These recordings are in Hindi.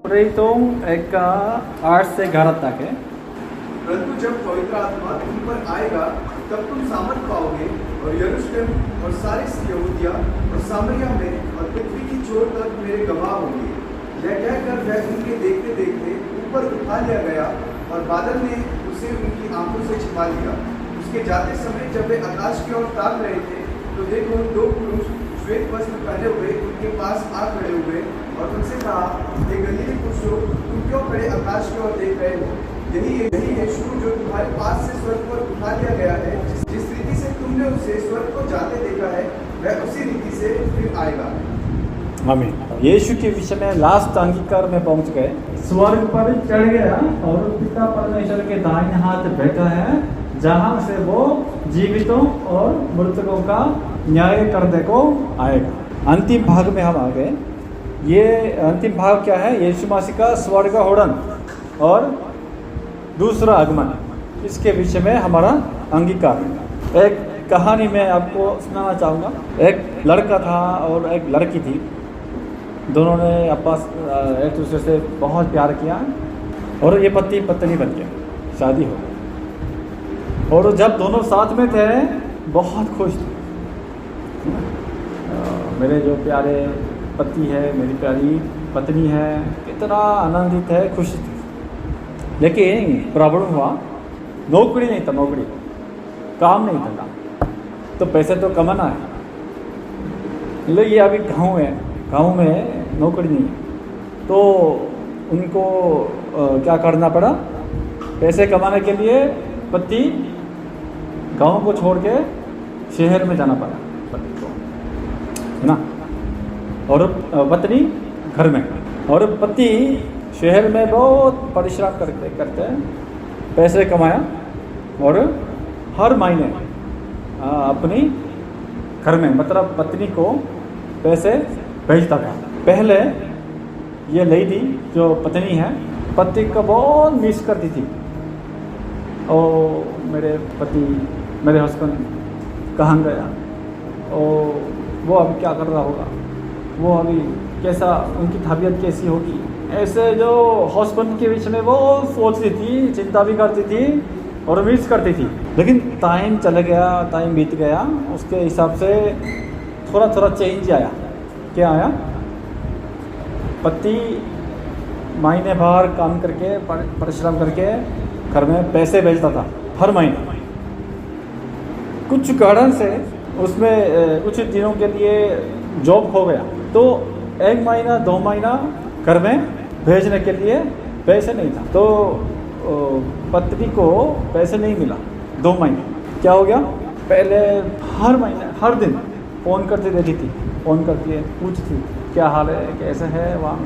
प्रेरितों 1:8 से 11 तक है। परंतु जब पवित्र आत्मा तुम पर आएगा तब तुम सामर्थ पाओगे और यरूशलेम और सारे यहूदिया और सामरिया में और पृथ्वी की छोर तक मेरे गवाह होंगे। यह कहकर वह उनके देखते देखते ऊपर उठा लिया गया और बादल ने उसे उनकी आंखों से छिपा लिया। उसके जाते समय जब वे आकाश की ओर ताक रहे थे तो देखो 2 पुरुष श्वेत वस्त्र पहने हुए उनके पास आ खड़े हुए और उनसे कहा, हे गलीली पुरुषों, तुम क्यों खड़े आकाश की ओर देख रहे हो? यही यीशु जो तुम्हारे पास से स्वर्ग पर उठा लिया गया है, जिस रीति से तुमने उसे स्वर्ग को जाते देखा है, वह उसी रीति से फिर आएगा। आमीन। यीशु के विषय में लास्ट अंगीकार में पहुंच गए। स्वर्ग पर चढ़ गया और पिता परमेश्वर के दाहिने हाथ बैठा है, जहां से वो जीवितों और मृतकों का न्याय करने को आएगा। अंतिम भाग में हम आ गए। ये अंतिम भाग क्या है? यीशु मसीह का स्वर्गारोहण और दूसरा आगमन, इसके विषय में हमारा अंगीकार। एक कहानी मैं आपको सुनाना चाहूँगा। एक लड़का था और एक लड़की थी। दोनों ने आपस एक दूसरे से बहुत प्यार किया और ये पति पत्नी बन गया, शादी हो गई। और जब दोनों साथ में थे बहुत खुश थे। मेरे जो प्यारे पति है, मेरी प्यारी पत्नी है, कितना आनंदित है, खुश थे। लेकिन प्रॉब्लम हुआ, नौकरी नहीं था, नौकरी काम नहीं था काम। तो पैसे तो कमाना है। ले ये अभी गाँव है, गाँव में नौकरी नहीं है, तो उनको क्या करना पड़ा? पैसे कमाने के लिए पति गाँव को छोड़ के शहर में जाना पड़ा पति को, है ना। और पत्नी घर में। और पति शहर में बहुत परिश्रम करते पैसे कमाया और हर महीने अपनी घर में, मतलब पत्नी को पैसे भेजता था। पहले ये लेडी जो पत्नी है, पति को बहुत मिस करती थी। और मेरे पति, मेरे हस्बैंड कहाँ गया, और वो अभी क्या कर रहा होगा, वो अभी कैसा, उनकी तबीयत कैसी होगी, ऐसे जो हस्बैंड के विषय में वो सोचती थी, चिंता भी करती थी और मिस करती थी। लेकिन टाइम चला गया, टाइम बीत गया, उसके हिसाब से थोड़ा थोड़ा चेंज आया। क्या आया? पति महीने भर काम करके, परिश्रम करके घर में पैसे भेजता था हर महीने। कुछ कारण से उसमें कुछ दिनों के लिए जॉब हो गया, तो 1 महीना 2 महीना घर में भेजने के लिए पैसे नहीं था। तो पत्नी को पैसे नहीं मिला 2 महीने। क्या हो गया? पहले हर महीने, हर दिन फ़ोन करती रहती थी, फ़ोन करके पूछती क्या हाल है, कैसे है वहाँ।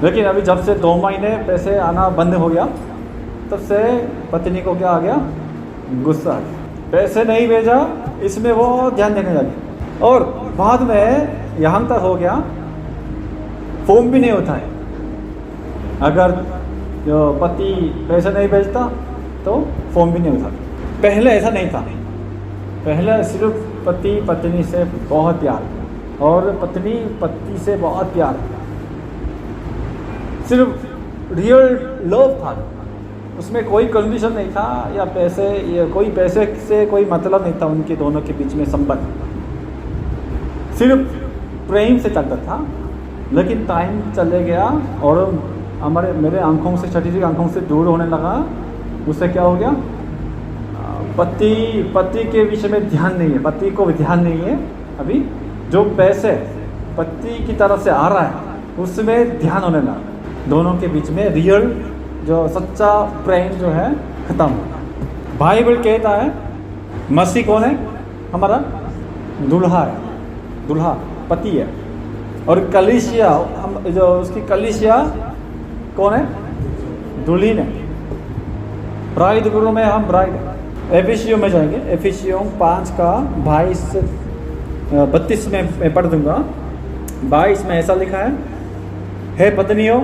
लेकिन अभी जब से 2 महीने पैसे आना बंद हो गया, तब से पत्नी को क्या आ गया? गुस्सा आ गया। पैसे नहीं भेजा, इसमें वो ध्यान देने लगी। और बाद में यहाँ तक हो गया, फ़ोन भी नहीं उठाए। अगर जो पति पैसे नहीं भेजता तो फ़ोन भी नहीं उठाता। पहले ऐसा नहीं था। पहले सिर्फ पति पत्नी से बहुत प्यार और पत्नी पति से बहुत प्यार, सिर्फ रियल लव था। उसमें कोई कंडीशन नहीं था या पैसे, या कोई पैसे से कोई मतलब नहीं था उनके दोनों के बीच में संबंध, सिर्फ प्रेम से चलता था। लेकिन टाइम चले गया और मेरे आंखों से, छोटी सी आंखों से दूर होने लगा। उससे क्या हो गया? पति के विषय में ध्यान नहीं है, पति को ध्यान नहीं है। अभी जो पैसे पति की तरफ से आ रहा है उसमें ध्यान होने लगा। दोनों के बीच में रियल जो सच्चा प्रेम जो है खत्म। बाइबल कहता है मसीह कौन है? हमारा दूल्हा है, दूल्हा पति है। और कलीसिया, हम जो उसकी कलीसिया कौन है? दुल्हन है। ब्राइड गुरु में हम ब्राइड है। एफिसियों में जाएंगे, एफिसियों 5 का 22-32 में मैं पढ़ दूंगा। 22 में ऐसा लिखा है, हे पत्नियों,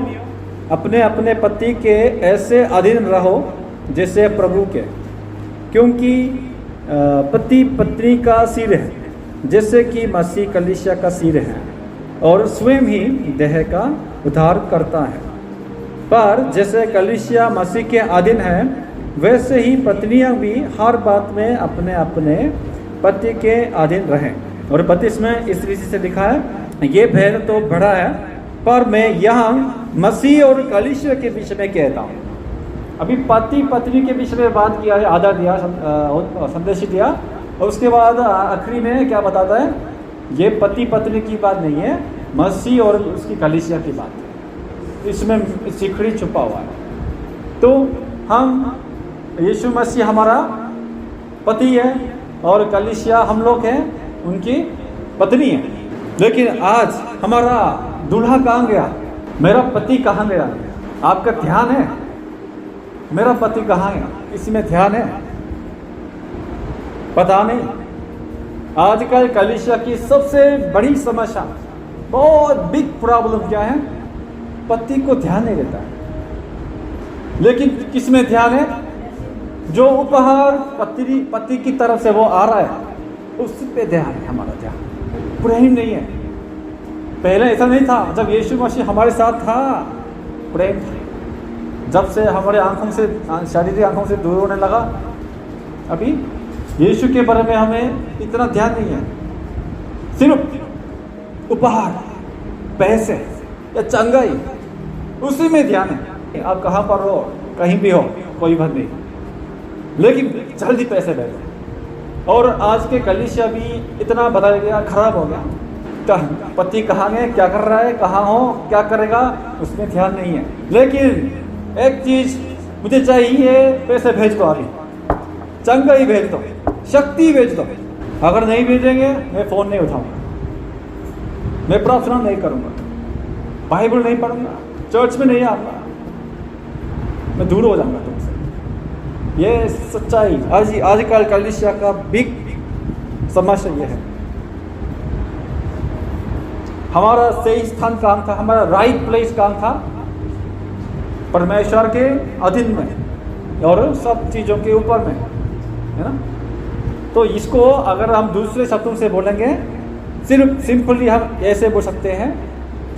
अपने अपने पति के ऐसे अधीन रहो जैसे प्रभु के, क्योंकि पति पत्नी का सिर है, जैसे कि मसीह कलीसिया का सिर है और स्वयं ही देह का उद्धार करता है। पर जैसे कलीसिया मसीह के अधीन है, वैसे ही पत्नियां भी हर बात में अपने अपने पति के अधीन रहें। और 32 में इस रीति से लिखा है, ये भेद तो बड़ा है, पर मैं यहाँ मसीह और कलीसिया के बीच में कहता हूँ। अभी पति पत्नी के बीच में बात किया है, आदर दिया, संदेश दिया, और उसके बाद आखिरी में क्या बताता है, ये पति पत्नी की बात नहीं है, मसीह और उसकी कलीसिया की बात है। इसमें सीखड़ी छुपा हुआ है। तो हम, यीशु मसीह हमारा पति है और कलीसिया हम लोग हैं उनकी पत्नी है। लेकिन आज हमारा दूल्हा कहाँ गया, मेरा पति कहाँ गया? आपका ध्यान है मेरा पति कहाँ है? इसमें ध्यान है? पता नहीं। आजकल कलीसिया की सबसे बड़ी समस्या, बहुत बिग प्रॉब्लम क्या है? पति को ध्यान नहीं देता है। लेकिन किसमें ध्यान है? जो उपहार पति की तरफ से वो आ रहा है, उस पे ध्यान है हमारा। ध्यान प्रेम नहीं है। पहले ऐसा नहीं था, जब यीशु मसीह हमारे साथ था प्रेम था। जब से हमारे आंखों से, शारीरिक आंखों से दूर होने लगा, अभी यीशु के बारे में हमें इतना ध्यान नहीं है। सिर्फ उपहार, पैसे या चंगाई, उसी में ध्यान है। आप कहाँ पर हो, कहीं भी हो, कोई बात नहीं, लेकिन जल्दी पैसे दे दो। और आज के कलीसिया भी इतना बदल गया, खराब हो गया। पति कहाँ गए, क्या कर रहा है, कहाँ हो, क्या करेगा, उसमें ध्यान नहीं है। लेकिन एक चीज मुझे चाहिए, पैसे भेज दो, अभी चंगाई भेज दो, शक्ति भेज दो। अगर नहीं भेजेंगे, मैं फोन नहीं उठाऊंगा, मैं प्रार्थना नहीं करूंगा, बाइबल नहीं पढ़ूंगा, चर्च में नहीं आऊंगा, मैं दूर हो जाऊंगा तुमसे। ये सच्चाई आजकल कलीसिया का बिग समस्या ये है। हमारा सही स्थान कहाँ था, हमारा राइट प्लेस कहाँ था? परमेश्वर के अधीन में और सब चीज़ों के ऊपर में, है ना। तो इसको अगर हम दूसरे शब्दों से बोलेंगे, सिर्फ सिंपली हम ऐसे बोल सकते हैं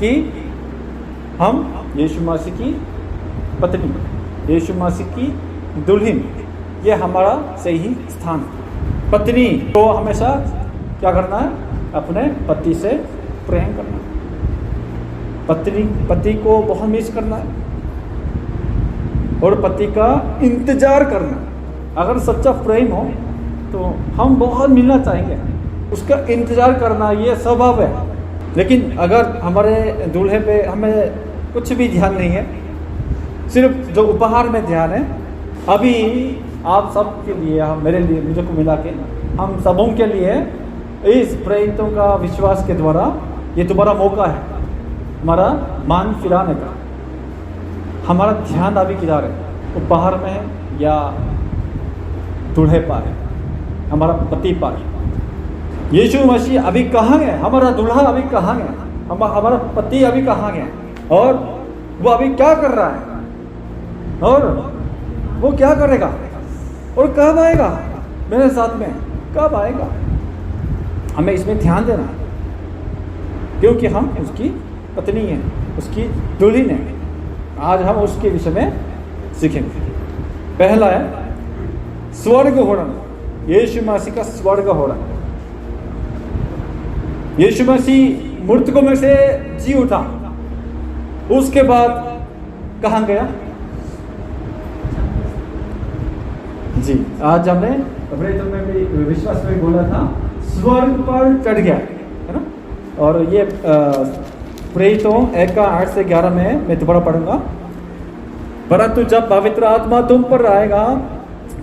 कि हम यीशु मसीह की पत्नी, यीशु मसीह की दुल्हन, ये हमारा सही स्थान है। पत्नी को हमेशा क्या करना है? अपने पति से प्रेम करना। पति को बहुत मिस करना है और पति का इंतजार करना। अगर सच्चा प्रेम हो तो हम बहुत मिलना चाहेंगे, उसका इंतजार करना ये स्वभाव है। लेकिन अगर हमारे दूल्हे पे हमें कुछ भी ध्यान नहीं है, सिर्फ जो उपहार में ध्यान है, अभी आप सब के लिए, मेरे लिए, मुझे को मिला के, हम सबों के लिए इस प्रेरितों का विश्वास के द्वारा ये दोबारा मौका है हमारा मान फिराने का। हमारा ध्यान अभी किधर है? उपहार में है या दूल्हे पर है, हमारा पति पर? यीशु मसीह अभी कहाँ गए? हमारा दूल्हा अभी कहाँ गए? हमारा पति अभी कहाँ गए? और वो अभी क्या कर रहा है? और वो क्या करेगा? और कब आएगा मेरे साथ में? कब आएगा? हमें इसमें ध्यान देना, क्योंकि हम उसकी पत्नी हैं, उसकी दुल्हन है। आज हम उसके विषय में सीखेंगे। पहला है स्वर्ग होना, यीशु मसीह का स्वर्ग होना। यीशु मसीह मृतकों में से जी उठा, उसके बाद कहाँ गया? जी, आज हमने में भी विश्वास में बोला था, स्वर्ग पर चढ़ गया, है ना। और ये प्रेरितों 1:8-11 में मैं दोबारा पढ़ूंगा। परंतु जब पवित्र आत्मा तुम पर आएगा,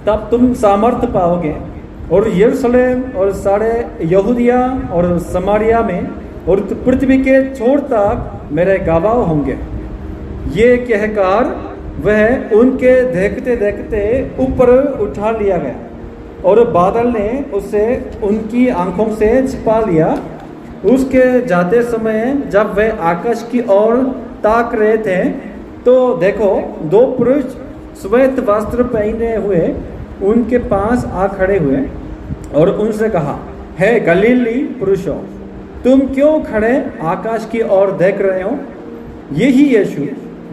तब तुम सामर्थ्य पाओगे, और यरूशलेम और सारे यहूदिया और समारिया में और पृथ्वी के छोर तक मेरे गवाह होंगे। ये कहकर वह उनके देखते देखते ऊपर उठा लिया गया, और बादल ने उसे उनकी आंखों से छिपा लिया। उसके जाते समय जब वे आकाश की ओर ताक रहे थे, तो देखो 2 पुरुष श्वेत वस्त्र पहने हुए उनके पास आ खड़े हुए और उनसे कहा, हे गलीली पुरुषों, तुम क्यों खड़े आकाश की ओर देख रहे हो? यही यीशु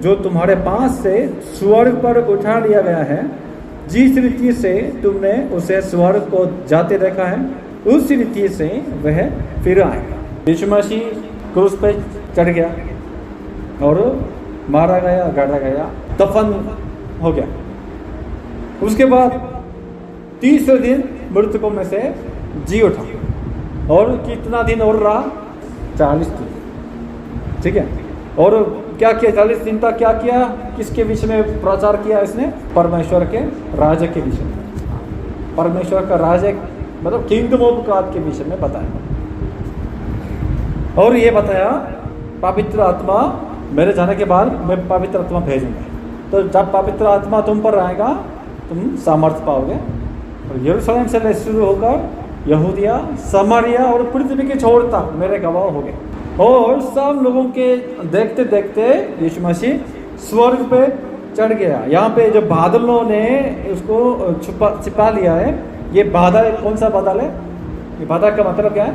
जो तुम्हारे पास से स्वर्ग पर उठा लिया गया है, जिस रीति से तुमने उसे स्वर्ग को जाते देखा है, उस रीति से वह फिर आएगा। यीशु मसीह क्रूस पे चढ़ गया और मारा गया, गाड़ा गया, दफन हो गया। उसके बाद तीसरे दिन मृतकों में से जी उठा, और कितना दिन और रहा? 40 दिन। ठीक है। और क्या किया? 40 दिन तक क्या किया? किसके विषय में प्रचार किया इसने? परमेश्वर के राज्य के विषय में। परमेश्वर का राज्य मतलब किंगडम ऑफ गॉड के विषय में बताया, और ये बताया पवित्र आत्मा मेरे जाने के बाद मैं पवित्र आत्मा भेजूंगा। तो जब पवित्र आत्मा तुम पर आएगा तुम सामर्थ्य पाओगे, और यरूशलेम से शुरू होकर यहूदिया, समारिया और पृथ्वी के छोर तक मेरे गवाह हो गए। और सब लोगों के देखते देखते यीशु मसीह स्वर्ग पे चढ़ गया। यहाँ पे जो बादलों ने उसको छिपा लिया है, ये बादल कौन सा बादल है? ये बादल का मतलब क्या है?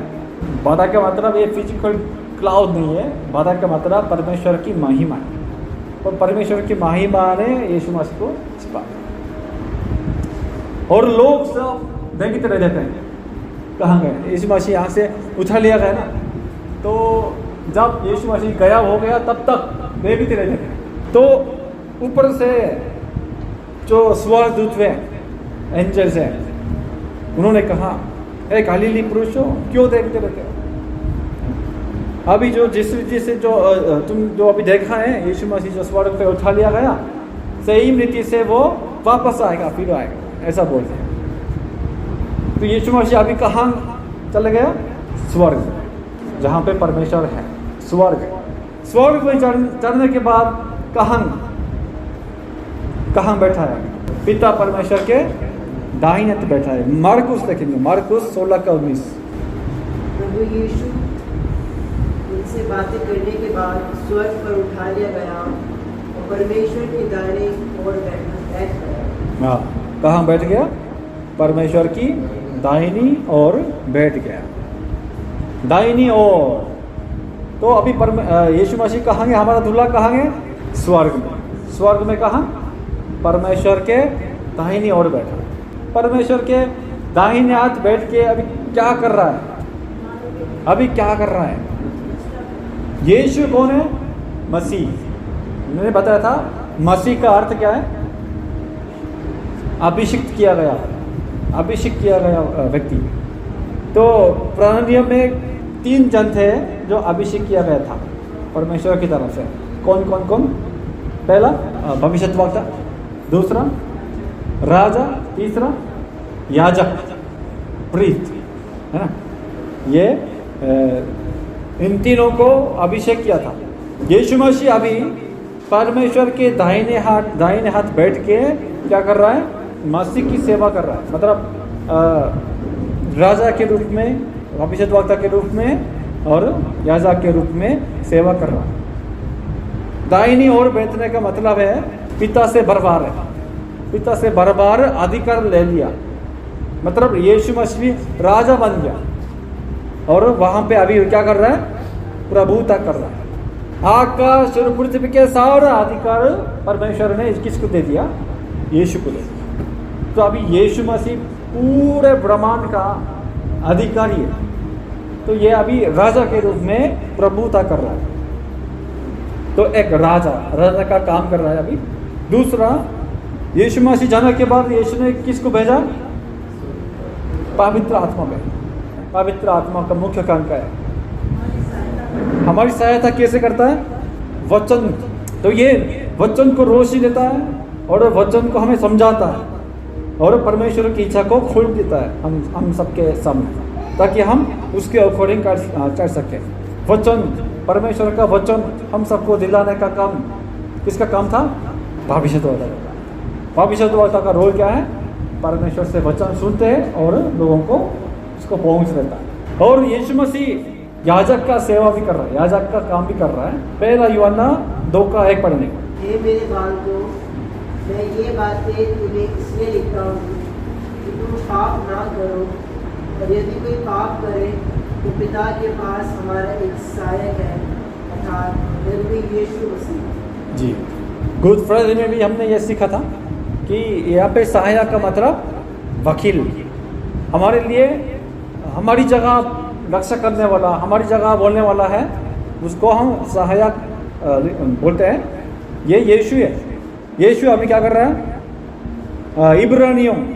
बादल का मतलब ये फिजिकल क्लाउड नहीं है। बादल का मतलब परमेश्वर की महिमा है, और परमेश्वर की महिमा ने यीशु मसीह को छिपा। और लोग सब देखते रह जाते हैं कहाँ गए? यीशु मसीह यहाँ से उठा लिया गया ना, तो जब यीशु मसीह गायब हो गया तब तक देखते रह जाते हैं। तो ऊपर से जो स्वर्गदूत हैं, एंजल्स हैं, उन्होंने कहा, ए गलीली पुरुषों, क्यों देखते रहते हो? अभी जो जिस रीति से जो तुम जो अभी देखा है, यीशु मसीह जो स्वर्ग पे उठा लिया गया, सही रीति से वो वापस आएगा, फिर आएगा, ऐसा बोलते हैं। तो यीशु मसीह अभी कहाँ चले गया? स्वर्ग, जहाँ पे परमेश्वर है। स्वर्ग में चढ़ने के बाद कहाँ बैठा है? पिता परमेश्वर के दाहिने हाथ बैठा है। मार्कुस देखेंगे, मार्कुस 16:19। प्रभु यीशु उनसे बातें करने के बाद स्वर्ग पर उठा लिया गया और परमेश्वर के दाहिने ओर बैठ गया। हाँ, कहाँ बैठ गया? परमेश्वर की दाहिनी ओर बैठ गया। दाहिनी ओर। तो अभी यीशु मसीह कहाँ गए? हमारा दूल्हा कहाँ गए? स्वर्ग में। स्वर्ग में कहाँ? परमेश्वर के दाहिनी ओर बैठा। परमेश्वर के दाहिने हाथ बैठ के अभी क्या कर रहा है? अभी क्या कर रहा है? यीशु कौन है? मसीह। मैंने बताया था मसीह का अर्थ क्या है? अभिषिक्त किया गया, अभिषिक्त किया गया व्यक्ति। तो पुराने नियम में 3 जन थे जो अभिषेक किया गया था परमेश्वर की तरफ से। कौन कौन कौन? पहला भविष्यद्वक्ता, दूसरा राजा, तीसरा याजक, प्रीत, है ना? ये इन तीनों को अभिषेक किया था। यीशु मसीह अभी परमेश्वर के दाहिने हाथ बैठ के क्या कर रहा है? मसीह की सेवा कर रहा है। मतलब राजा के रूप में, भविष्यद्वक्ता के रूप में और याजक के रूप में सेवा कर रहा है। दाहिनी ओर बैठने का मतलब है पिता से बरबार है, पिता से बरबार अधिकार ले लिया। मतलब यीशु मसीह राजा बन गया और वहां पे अभी क्या कर रहा है? प्रभुता कर रहा है। आकाश और पृथ्वी के सारा अधिकार परमेश्वर ने किसको दे दिया? यीशु को दे दिया। तो अभी यीशु मसीह पूरे ब्रह्मांड का अधिकारी है। तो ये अभी राजा के रूप में प्रभुता कर रहा है। तो एक राजा का काम कर रहा है अभी। दूसरा, यीशु मसीह जाने के बाद यीशु ने किसको भेजा? पवित्र आत्मा भेजा। पवित्र आत्मा का मुख्य काम क्या है? हमारी सहायता कैसे करता है? वचन। तो ये वचन को रोशनी देता है और वचन को हमें समझाता है और परमेश्वर की इच्छा को खोल देता है हम सबके सामने, ताकि हम उसके अकॉर्डिंग कर सकें। वचन, परमेश्वर का वचन हम सबको दिलाने का काम किसका काम था? भविष्यद्वक्ता का। भविष्यद्वक्ता का रोल क्या है? परमेश्वर से वचन सुनते हैं और लोगों को उसको पहुंच देता है। और यीशु मसीह याजक का सेवा भी कर रहा है, याजक का काम भी कर रहा है। पहला यूहन्ना 2:1 पढ़ने को। हे मेरे बालकों, मैं ये बातें तुम्हें इसलिए लिखता हूँ कि तुम पाप ना करो, और यदि कोई पाप करे तो पिता के पास हमारा एक सहायक है, अर्थात प्रभु यीशु मसीह। जी, गुड फ्राइडे में भी हमने ये सीखा था कि यहाँ पे सहायक का मतलब वकील, हमारे लिए हमारी जगह रक्षा करने वाला, हमारी जगह बोलने वाला है, उसको हम सहायक बोलते हैं। ये यीशु है। यीशु अभी क्या कर रहा है?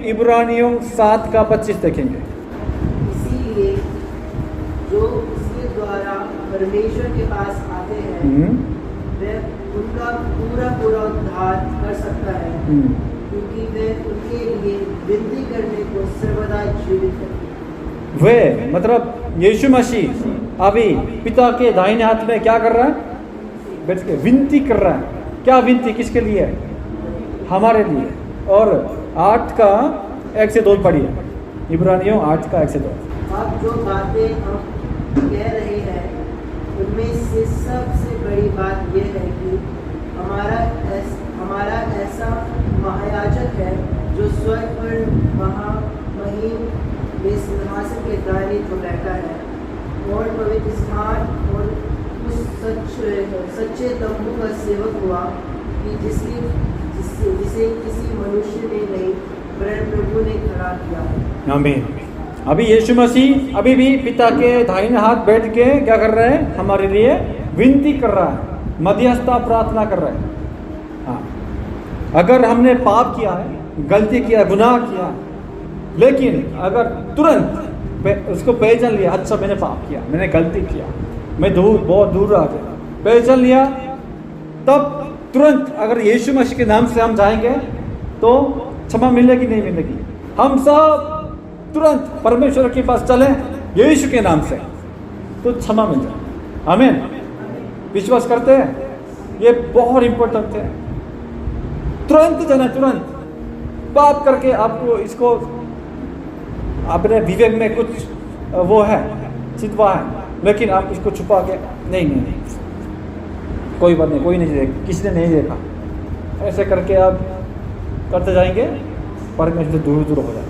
इब्रानियों 7:25 देखेंगे। इसीलिए जो उसके द्वारा परमेश्वर के पास आते हैं वह उनका पूरा उद्धार कर सकता है, क्योंकि वह उनके लिए विनती करने को सर्वदा जीवित है। वे मतलब यीशु मसीह अभी पिता के दाहिने हाथ में क्या कर रहा है? बैठ के विनती कर रहा है। क्या विनती? किसके लिए? हमारे लिए। और 8:1-2 पढ़िए, इब्रानियों 8:1-2। अब जो बातें हम कह रहे हैं उनमें से सबसे बड़ी बात यह है कि हमारा ऐसा महायाजक है जो स्वर्ग पर महामहिम में सिंहासन के दाहिने पर बैठा है, और पवित्र स्थान और उस सच्चे तंबू का सेवक हुआ कि जिसे किसी मनुष्य ने नहीं वरन प्रभु ने खड़ा किया है। आमीन। अभी यीशु मसीह अभी भी पिता के दाहिने हाथ बैठ के क्या कर रहे हैं? हमारे लिए विनती कर रहा है, मध्यस्थता प्रार्थना कर रहा है। हाँ, अगर हमने पाप किया है, गलती किया, गुनाह किया, लेकिन अगर तुरंत उसको पहचान लिया, अच्छा मैंने पाप किया, मैंने गलती किया, मैं बहुत दूर आ गया, पहचान लिया, तब तुरंत अगर यीशु मसीह के नाम से हम जाएंगे तो क्षमा मिलेगी नहीं मिलेगी? हम सब तुरंत परमेश्वर के पास चले यीशु के नाम से तो क्षमा मिल जाए। आमीन। विश्वास करते हैं? ये बहुत इंपॉर्टेंट है। तुरंत जाना, तुरंत बात करके आपको इसको अपने विवेक में कुछ वो है, चितवा है, लेकिन आप इसको छुपा के नहीं, कोई बात नहीं, कोई नहीं देख, किसी ने नहीं देखा, ऐसे करके आप करते जाएंगे, परमेश्वर से दूर हो जाए।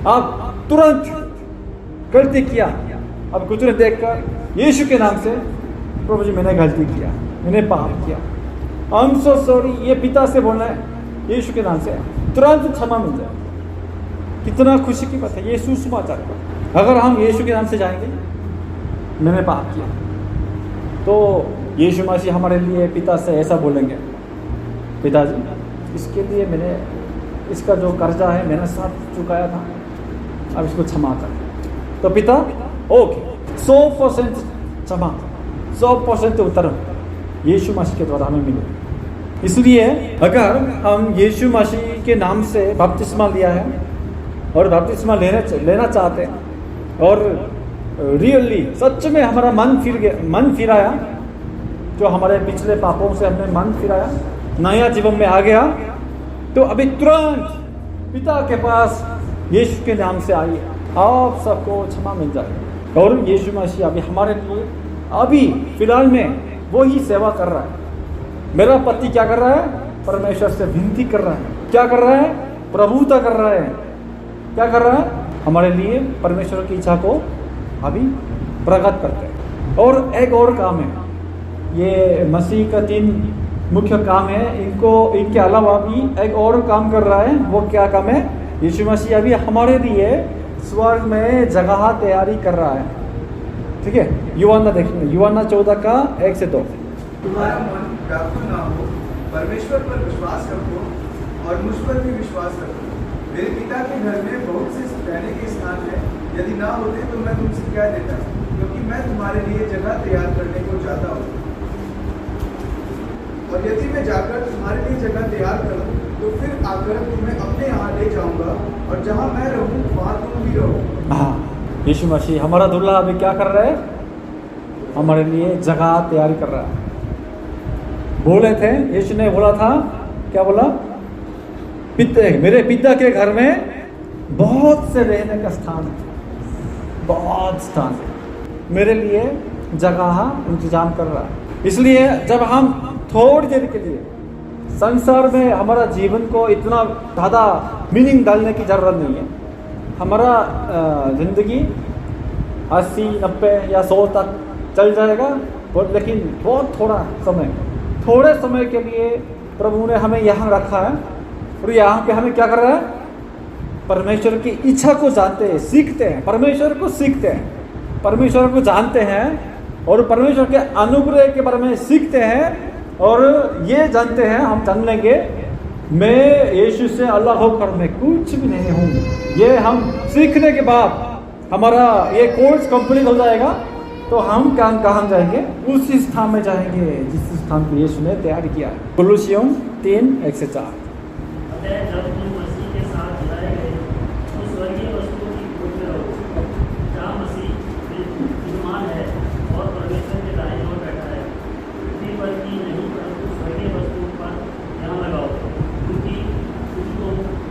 आप तुरंत गलती किया, अब कुछ ने देखकर यीशु के नाम से, प्रभु जी मैंने गलती किया, मैंने पाप किया, आई एम सो सॉरी, ये पिता से बोलना है यीशु के नाम से, तुरंत क्षमा मिल जाए। कितना खुशी की बात है, ये सुसमाचार है। अगर हम यीशु के नाम से जाएंगे, मैंने पाप किया, तो यीशु मसीह हमारे लिए पिता से ऐसा बोलेंगे, पिताजी इसके लिए मैंने, इसका जो कर्जा है मैंने सब चुकाया था, अब इसको क्षमा कर। तो पिता ओके 100% क्षमा, 100% उत्तर यीशु मसीह के द्वारा हमें मिले। इसलिए अगर हम यीशु मसीह के नाम से बपतिस्मा लिया है और बपतिस्मा लेना चाहते हैं और रियली सच में हमारा मन फिराया, जो हमारे पिछले पापों से हमने मन फिराया, नया जीवन में आ गया, तो अभी तुरंत पिता के पास यीशु के नाम से आइए, आप सबको क्षमा मिल जाएगा। और यीशु मसीह अभी हमारे लिए अभी फिलहाल में वो ही सेवा कर रहा है। मेरा पति क्या कर रहा है? परमेश्वर से विनती कर रहा है। क्या कर रहा है? प्रभुता कर रहा है। क्या कर रहा है? हमारे लिए परमेश्वर की इच्छा को अभी प्रकट करते हैं। और एक और काम है, ये मसीह का 3 मुख्य काम है, इनके अलावा भी एक और काम कर रहा है। वो क्या काम है? यीशु मसीह अभी हमारे लिए स्वर्ग में जगह तैयारी कर रहा है। ठीक है, यूहन्ना देखेंगे, यूहन्ना 14:1-2। तुम्हारा मन व्याकुल ना हो, परमेश्वर पर विश्वास रखो और मुझ पर भी विश्वास रखो। मेरे पिता के घर में बहुत से रहने के स्थान है, यदि ना होते तो मैं तुमसे कह देता, क्योंकि मैं तुम्हारे लिए जगह तैयार करने को जाता हूँ। और यदि मैं जाकर तुम्हारे लिए जगह तैयार करूँ तो फिर आकर तुम्हें अपने यहाँ ले जाऊंगा, और जहाँ मैं रहूँ वहाँ तुम भी रहो। हाँ, यीशु मसीह हमारा दुल्हा अभी क्या कर रहा है? हमारे लिए जगह तैयारी कर रहा है। बोले थे, यीशु ने बोला था, क्या बोला? मेरे पिता के घर में बहुत से रहने का स्थान है, बहुत स्थान है, मेरे लिए जगह इंतजाम कर रहा है। इसलिए जब हम थोड़ी देर के लिए संसार में हमारा जीवन को इतना ज़्यादा मीनिंग डालने की ज़रूरत नहीं है। हमारा ज़िंदगी 80, 90 या 100 तक चल जाएगा, लेकिन बहुत थोड़े समय के लिए प्रभु ने हमें यहाँ रखा है, और यहाँ पे हमें क्या कर रहा है? परमेश्वर की इच्छा को जानते हैं, सीखते हैं, परमेश्वर को सीखते हैं, परमेश्वर को जानते हैं और परमेश्वर के अनुग्रह के बारे में सीखते हैं, और ये जानते हैं, हम जान लेंगे मैं यीशु से अलग होकर मैं कुछ भी नहीं हूँ। ये हम सीखने के बाद हमारा ये कोर्स कंप्लीट हो जाएगा तो हम कहाँ जाएंगे? उस स्थान में जाएंगे जिस स्थान को यीशु ने तैयार किया है। कुलुसियों 3:1-4। जब तुम मसीह के साथ जुड़ाए गए तो स्वर्गीय वस्तुओं की खोज में रहो, जहाँ मसीह विद्यमान है और परमेश्वर के दाहिने ओर बैठा है। पृथ्वी पर की नहीं परंतु स्वर्गीय वस्तुओं पर ध्यान लगाओ, क्योंकि तुम तो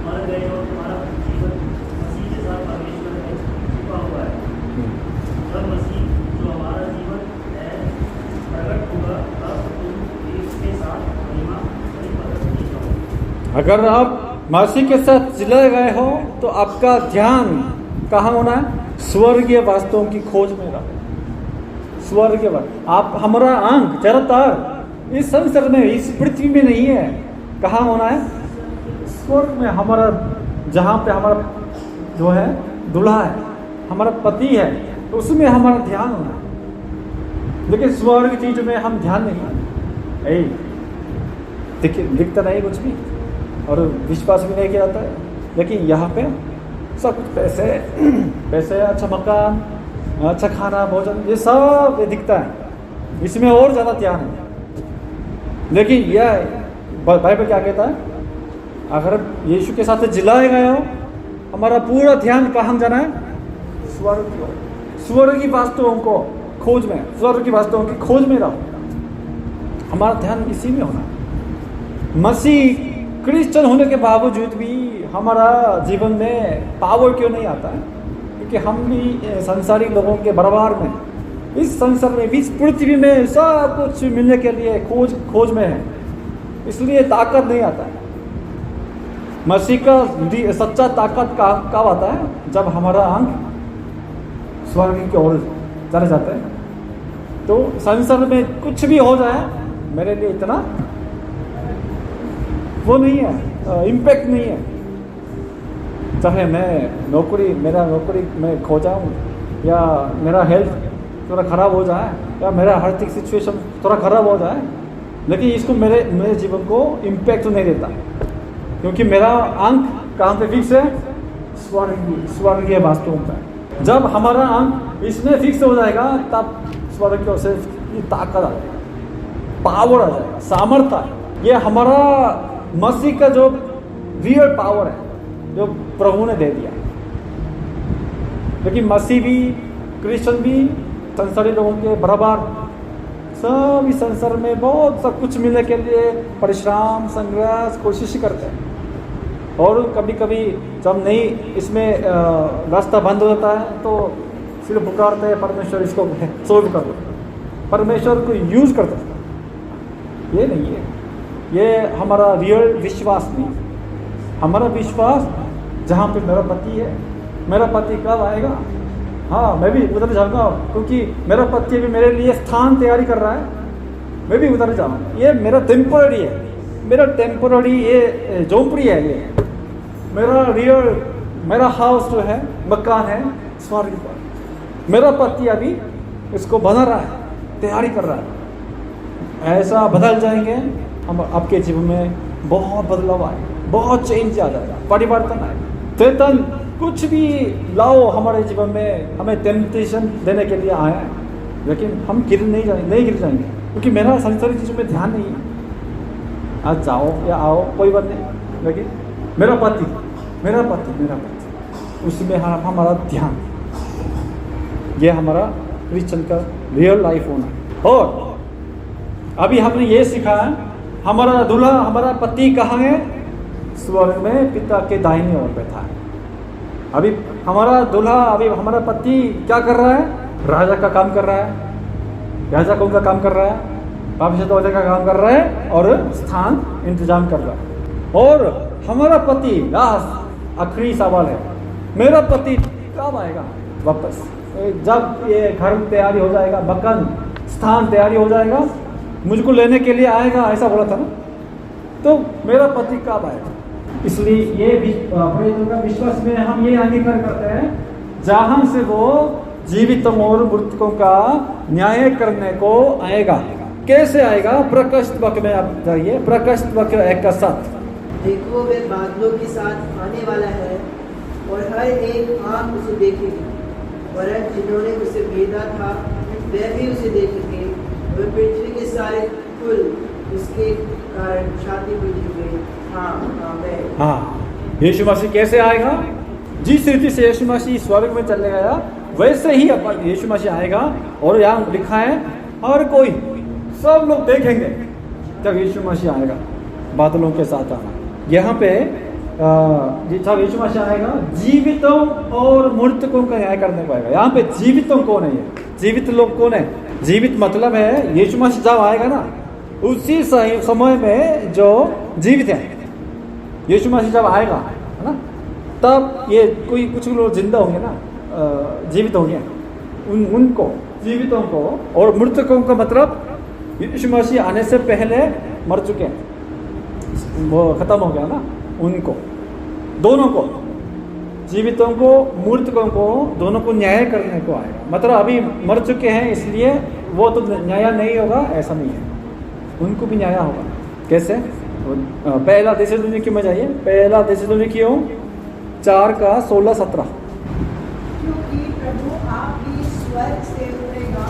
मर गए और तुम्हारा जीवन मसीह के साथ परमेश्वर में छिपा हुआ है। जब मसीह जो हमारा जीवन है प्रकट होगा तब तुम इसके साथ महिमा बड़ी मदद की जाओ। अगर आप मसीह के साथ जिलाए गए हो तो आपका ध्यान कहाँ होना है? स्वर्गीय वस्तुओं की खोज में रहो। स्वर्गीय आप हमारा अंक ज़्यादातर इस संसार में, इस पृथ्वी में नहीं है। कहाँ होना है? स्वर्ग में। हमारा जहाँ पे हमारा जो है दूल्हा है, हमारा पति है, तो उसमें हमारा ध्यान होना है। लेकिन स्वर्ग चीज में हम ध्यान नहीं, दिखता नहीं कुछ भी और विश्वास भी नहीं किया जाता है। लेकिन यहाँ पे सब कुछ पैसे, अच्छा मकान, अच्छा खाना, भोजन, ये सब दिखता है, इसमें और ज़्यादा ध्यान है। लेकिन यह बाइबल क्या कहता है? अगर यीशु के साथ जिलाए गए हो, हमारा पूरा ध्यान कहाँ जाना है? स्वर्ग की वस्तुओं को खोज में, स्वर्ग की वस्तुओं की खोज में रहो। हमारा ध्यान इसी में होना है। मसीह क्रिश्चियन होने के बावजूद भी हमारा जीवन में पावर क्यों नहीं आता है? क्योंकि हम भी संसारी लोगों के बराबर में, इस संसार में, इस पृथ्वी में सब कुछ मिलने के लिए खोज में है, इसलिए ताकत नहीं आता है। मसीह का सच्चा ताकत कब आता है? जब हमारा अंक स्वर्ग की ओर चले जाते हैं। तो संसार में कुछ भी हो जाए मेरे लिए इतना वो नहीं है, इम्पैक्ट नहीं है। चाहे मेरा नौकरी में खो जाऊँ, या मेरा हेल्थ थोड़ा ख़राब हो जाए, या मेरा आर्थिक सिचुएशन थोड़ा ख़राब हो जाए, लेकिन इसको मेरे जीवन को इम्पैक्ट नहीं देता, क्योंकि मेरा अंक कहाँ पे फिक्स है? स्वर्गीय वस्तुओं पर। जब हमारा अंक इसमें फिक्स हो जाएगा तब स्वर्ग की ओर से ताकत आ जाएगी, पावर आ जाएगा, सामर्थ्य। ये हमारा मसीह का जो रियल पावर है जो प्रभु ने दे दिया। लेकिन मसीह भी, क्रिश्चियन भी संसारी लोगों के बराबर सब इस संसार में बहुत सब कुछ मिलने के लिए परिश्रम, संघर्ष, कोशिश करते हैं। और कभी कभी जब नहीं इसमें रास्ता बंद हो जाता है तो सिर्फ पुकारते हैं, परमेश्वर इसको सोल्व कर दो, परमेश्वर को यूज करते हैं। ये नहीं है, ये हमारा रियल विश्वास नहीं। हमारा विश्वास जहाँ पे मेरा पति है, मेरा पति कब आएगा, हाँ मैं भी उधर जाऊँगा, क्योंकि मेरा पति भी मेरे लिए स्थान तैयारी कर रहा है, मैं भी उधर जाऊँगा। ये मेरा टेम्पररी है, मेरा टेम्पररी ये झोंपड़ी है, ये मेरा रियल, मेरा हाउस जो है, मकान है स्वर्ग पर। मेरा पति अभी इसको बना रहा है, तैयारी कर रहा है। ऐसा बदल जाएंगे हम, आपके जीवन में बहुत बदलाव आएगा, बहुत चेंज आ जाएगा, परिवर्तन आएगा। शैतान कुछ भी लाओ हमारे जीवन में, हमें टेम्पटेशन देने के लिए आया है, लेकिन हम नहीं गिर जाएंगे, क्योंकि मेरा संसारी चीज़ों में ध्यान नहीं है। आज जाओ या आओ कोई बात नहीं, लेकिन मेरा पति उसमें हमारा ध्यान, ये हमारा क्रिश्चियन का रियल लाइफ होना। और अभी हमने ये सीखा है, हमारा दूल्हा, हमारा पति कहाँ है? स्वर्ग में पिता के दाहिने ओर बैठा है। अभी हमारा दूल्हा, अभी हमारा पति क्या कर रहा है? राजा का काम कर रहा है, याजकों का काम कर रहा है, भविष्यद्वक्ता का काम कर रहा है और स्थान इंतजाम कर रहा है। और हमारा पति, लास्ट आखिरी सवाल है, मेरा पति कब आएगा वापस? जब ये घर तैयारी हो जाएगा, मकान स्थान तैयारी हो जाएगा, मुझको लेने के लिए आएगा, ऐसा बोला था ना। तो मेरा पति कब आएगा? इसलिए ये प्रेतों का विश्वास में हम ये अंगीकार करते हैं, जहां से वो जीवितों और मृतकों का न्याय करने को आएगा। कैसे आएगा? प्रकाशित वाक्य में आप जाइए, प्रकाशित वाक्य 1:7। देखो वे बादलों के साथ आने वाला है और हर एक आंख उसे देखेगी, और जिन्होंने उसे भेजा था वे भी उसे देखेंगे, और पृथ्वी के सारे कुल उसके कारण छाती पीटेंगे। हाँ, यीशु मसीह कैसे आएगा? जिस रीति से यीशु मसीह स्वर्ग में चले गया वैसे ही अब यीशु मसीह आएगा। और यहाँ लिखा है हर कोई, सब लोग देखेंगे जब यीशु मसीह आएगा बादलों के साथ आना। यहाँ पे जब यीशु मसीह आएगा जीवितों और मृतकों का न्याय करने को आएगा। यहाँ पे जीवितों कौन है? जीवित लोग कौन है? जीवित मतलब है यीशु मसीह जब आएगा ना, उसी समय में जो जीवित है, यीशु मसीह जब आएगा है ना, तब ये कुछ लोग जिंदा होंगे ना, जीवित होंगे, उनको जीवितों को, और मृतकों का मतलब यीशु मसीह आने से पहले मर चुके हैं, वो खत्म हो गया ना, उनको दोनों को, जीवितों को मृतकों को, दोनों को न्याय करने को आएगा। मतलब अभी मर चुके हैं इसलिए वो तो न्याय नहीं होगा, ऐसा नहीं है, उनको भी न्याय होगा। कैसे? पहला थिस्सलुनीकियों में जाइए, पहला थिस्सलुनीकियों 4:16-17। क्योंकि प्रभु आपकी स्वर्ग से उतरेगा,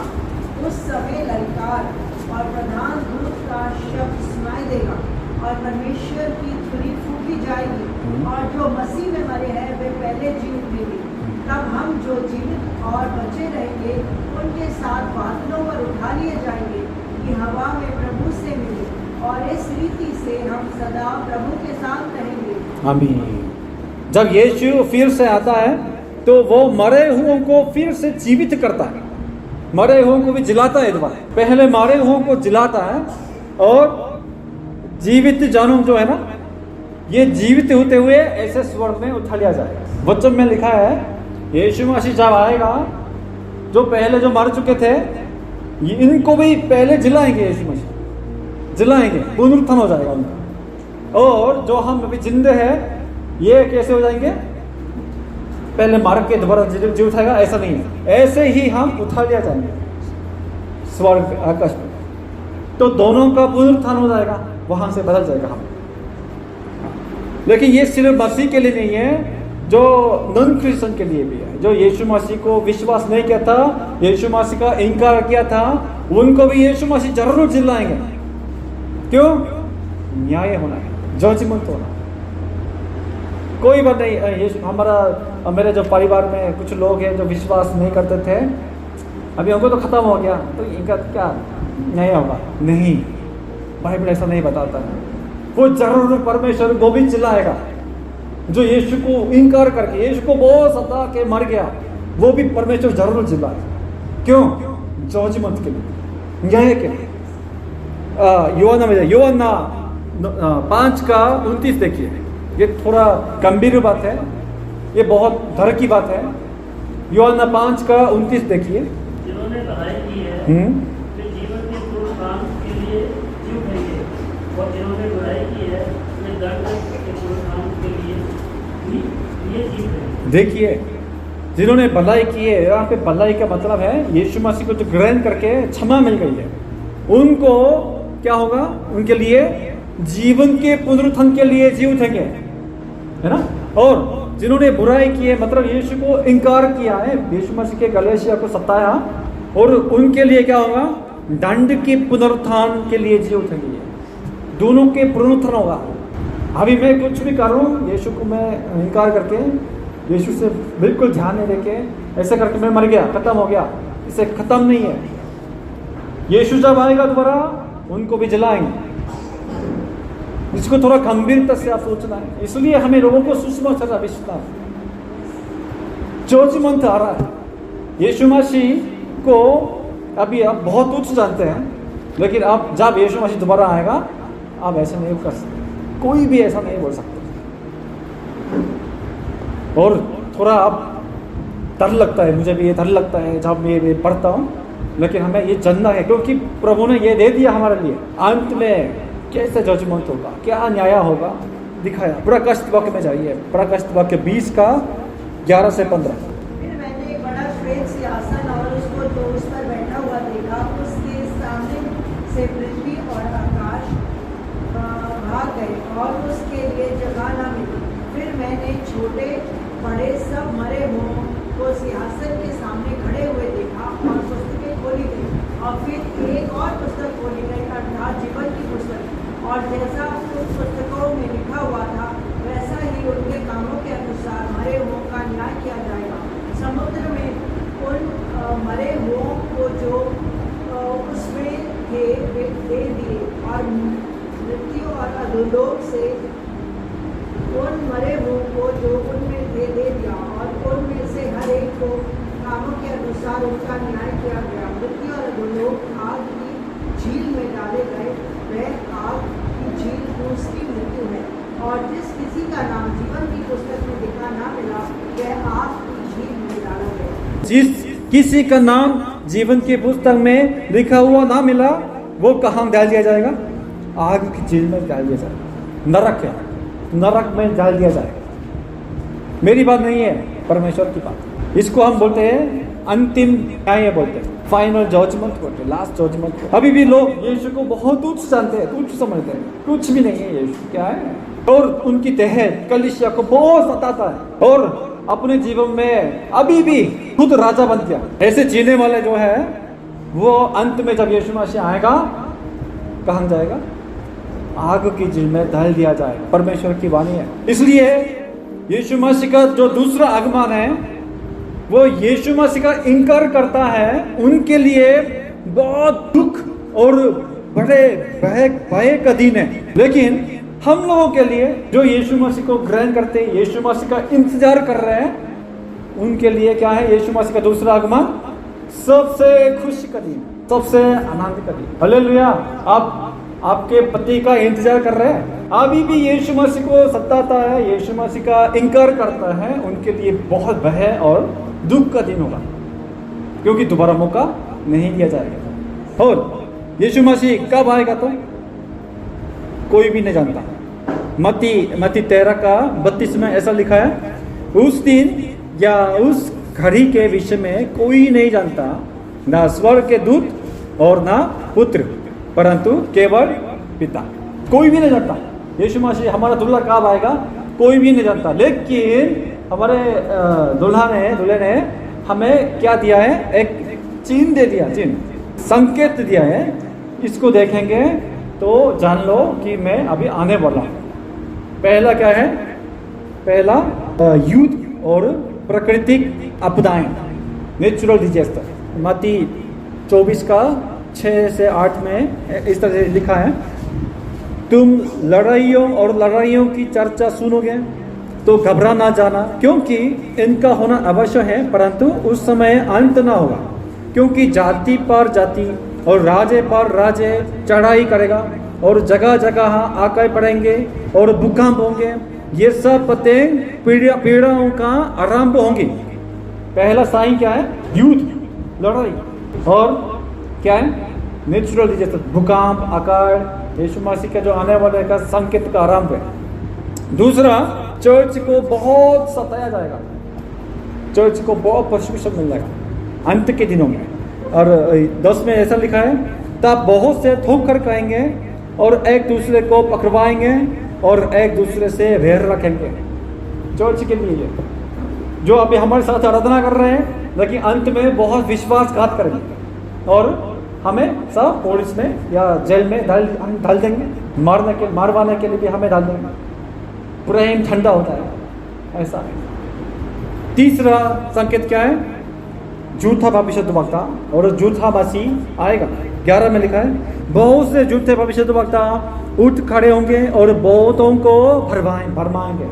उस समय ललकार और प्रधान दूत का शब्द सुनाई देगा, और परमेश्वर की तुरही फूंकी जाएगी, और जो मसीह में मरे हैं वे पहले जी उठेंगे। तब हम जो जीवित और बचे रहेंगे उनके साथ बादलों पर उठा लिए जाएंगे कि हवा में प्रभु से मिले, और इस रीति से हम सदा प्रभु के साथ रहेंगे। आमीन। जब यीशु फिर से आता है तो वो मरे हुओं को फिर से जीवित करता है, मरे हुओं को भी जिलाता है दोबारा। पहले मरे हुओं को जिलाता है, और जीवित जानों जो है ना, ये जीवित होते हुए ऐसे स्वर्ग में उठा लिया जाएगा। वचन में लिखा है यीशु मसीह जब आएगा, जो पहले जो मर चुके थे इनको भी पहले जिलाएंगे, यीशु मसीह जिलाएंगे, पुनरुत्थान हो जाएगा उनका। और जो हम अभी जिंदे हैं ये कैसे हो जाएंगे? पहले मार के दोबारा जी उठाएगा, ऐसा नहीं है, ऐसे ही हम उठा लिया जाएंगे स्वर्ग आकाश में। तो दोनों का पुनरुत्थान हो जाएगा, वहां से बदल जाएगा हम। लेकिन ये सिर्फ मसीह के लिए नहीं है, जो नॉन क्रिश्चियन के लिए भी है, जो यीशु मसीह को विश्वास नहीं किया था, यीशु मसीह का इनकार किया था, उनको भी यीशु मसीह जरूर जिलाएंगे। क्यों? न्याय होना है, जजमेंट होना। कोई बात नहीं, यीशु मेरे जो परिवार में कुछ लोग हैं जो विश्वास नहीं करते थे, अभी उनको तो खत्म हो गया तो इनका क्या न्याय होगा? नहीं, बाइबल ऐसा नहीं बताता है। वो जरूर परमेश्वर वो भी चिल्लाएगा, जो यीशु को इनकार करके, यीशु को बहुत सता के मर गया, वो भी परमेश्वर जरूर चिल्लाएगा। क्यों? जजमेंट के लिए, न्याय के लिए। यूहन्ना 5:29 देखिए, ये थोड़ा गंभीर बात है, ये बहुत डर की बात है। यूहन्ना 5:29 देखिए। जिन्होंने भलाई की है वे जीवन के पुनरुत्थान के लिए जी उठेंगे, और जिन्होंने बुराई की है वे दंड के पुनरुत्थान के लिए जी उठेंगे। देखिए, जिन्होंने भलाई की है, यहाँ पे भलाई का मतलब है यीशु मसीह को जो ग्रहण करके क्षमा मिल गई है, उनको क्या होगा? उनके लिए जीवन के पुनरुत्थान के लिए जी उठेंगे, है ना। और जिन्होंने बुराई की है, मतलब यीशु को इनकार किया है, यीशु मसीह के गलेशिया को सताया, और उनके लिए क्या होगा? दंड के पुनरुत्थान के लिए जी उठेंगे। दोनों के पुनरुत्थान होगा। अभी मैं कुछ भी कर रहा हूँ, यीशु को मैं इनकार करके, यीशु से बिल्कुल ध्यान नहीं देके, ऐसे करके मैं मर गया, खत्म हो गया, इसे खत्म नहीं है। यीशु जब आएगा दोबारा उनको भी जलाएंगे। इसको थोड़ा गंभीरता से आप सोचना है। इसलिए हमें लोगों को सुसमाचार आविष्कार जजमेंट आ रहा है। यीशु मसीह को अभी आप बहुत उच्च जानते हैं, लेकिन आप जब यीशु मसीह दोबारा आएगा आप ऐसा नहीं कर सकते, कोई भी ऐसा नहीं बोल सकते। और थोड़ा आप डर लगता है, मुझे भी ये डर लगता है जब मैं पढ़ता हूँ, लेकिन हमें ये जानना है, क्योंकि प्रभु ने ये दे दिया हमारे लिए। अंत में कैसे जजमेंट होगा, क्या न्याय होगा दिखाया। प्रकाशित वाक्य में जाइए, प्रकाशित वाक्य 20 का 11 से 15। फिर मैंने एक बड़ा श्वेत सिंहासन और उसको जो उस पर बैठा हुआ देखा। उसके सामने से पृथ्वी और आकाश भाग गए और उसके लिए जगह न मिली। फिर मैंने छोटे बड़े सब मरे हुओं को सिंहासन के सामने खड़े हुए देखा और पुस्तकें खोली गई। और फिर एक और पुस्तक खोली गई, अर्थात जीवन की पुस्तक। और जैसा उन पुस्तकों में लिखा हुआ था वैसा ही उनके कामों के अनुसार मरे हुओं का न्याय किया जाएगा। समुद्र में उन मरे हुओं को जो उसमें थे वे दे दिए और मृत्यु और अधोलोक से उन मरे हुओं को जो उनमें थे दे दिया और उनमें से हर एक को कामों के अनुसार उनका न्याय किया गया। मृत्यु और अधोलोक आग की झील में डाले गए। वह आग की झील उसकी मृत्यु है। और जिस किसी का नाम जीवन की पुस्तक में लिखा ना मिला वह आग की झील में डाला गया। जिस किसी का नाम जीवन की पुस्तक में लिखा हुआ ना मिला वो कहाँ डाल दिया जाएगा? आग की झील में डाल दिया जाएगा। नरक है, नरक में डाल दिया जाएगा। मेरी बात नहीं है, परमेश्वर की बात। इसको हम बोलते हैं अंतिम न्याय बोलते हैं, फाइनल जजमेंट बोलते हैं, लास्ट जजमेंट। अभी भी लोग यीशु को बहुत तुच्छ जानते हैं, तुच्छ समझते हैं। कुछ भी नहीं है यीशु, क्या है? और उनकी तहत कलीसिया को बहुत सताता है और अपने जीवन में अभी भी खुद राजा बन गया। ऐसे जीने वाले जो है वो अंत में जब यीशु मसीह आएगा कहाँ जाएगा? आग की झील में डाल दिया जाएगा। परमेश्वर की वाणी है। इसलिए यीशु मसीह का जो दूसरा आगमन है वो यीशु मसीह का इनकार करता है, उनके लिए बहुत दुख और बड़े भय का दिन है। लेकिन हम लोगों के लिए जो यीशु मसीह को ग्रहण करते हैं, यीशु मसीह का इंतजार कर रहे हैं, उनके लिए क्या है? यीशु मसीह का दूसरा आगमन सबसे खुशी का दिन, सबसे आनंद का दिन। हालेलुया। आप आपके पति का इंतजार कर रहे हैं, अभी भी यीशु मसीह को सताता है, यीशु मसीह का इनकार करता है, उनके लिए बहुत भय और दुख का दिन होगा, क्योंकि दोबारा मौका नहीं दिया जाएगा। और यीशु मसीह कब आएगा तो कोई भी नहीं जानता। मत्ती 13 का 32 में ऐसा लिखा है, उस दिन या उस घड़ी के विषय में कोई नहीं जानता, ना स्वर्ग के दूत और ना पुत्र, परंतु केवल पिता। कोई भी नहीं जानता यीशु मसीह हमारा दुल्हा कब आएगा, कोई भी नहीं जानता। लेकिन हमारे दूल्हे ने हमें क्या दिया है? एक चिन्ह दे दिया, चिन्ह संकेत दिया है। इसको देखेंगे तो जान लो कि मैं अभी आने वाला हूँ। पहला क्या है? पहला युद्ध और प्राकृतिक आपदाएं, नेचुरल डिजास्टर। मत्ती 24 का 6 से 8 में इस तरह से लिखा है, तुम लड़ाइयों की चर्चा सुनोगे तो घबरा ना जाना, क्योंकि इनका होना अवश्य है, परंतु उस समय अंत ना होगा। क्योंकि जाति पर जाति और राजे पर राजे चढ़ाई करेगा और जगह जगह आकाश पड़ेंगे और भूकंप होंगे। ये सब पतें पीड़ाओं का आरंभ होंगी। पहला साइन क्या है? युद्ध, लड़ाई। और क्या है? नेचुरल डिजास्टर, भूकंप, अकाल, यीशु मसीह का जो आने वाले का संकेत का आरंभ है। दूसरा, चर्च को बहुत सताया जाएगा, चर्च को बहुत परसिक्यूशन मिल जाएगा अंत के दिनों में। और 10 में ऐसा लिखा है, तब बहुत से ठोकर खाएंगे और एक दूसरे को पकड़वाएंगे और एक दूसरे से वैर रखेंगे। चर्च के लिए ये जो अभी हमारे साथ आराधना कर रहे हैं, लेकिन अंत में बहुत विश्वासघात करेंगे और हमें सब पुलिस में या जेल में डाल देंगे, मारवाने के लिए भी हमें डाल देंगे। प्रेम ठंडा होता है, ऐसा है। तीसरा संकेत क्या है? झूठा भविष्यद्वक्ता और झूठा मसीह आएगा। 11 में लिखा है, बहुत से झूठे भविष्यद्वक्ता उठ खड़े होंगे और बहुतों को भरमाएंगे।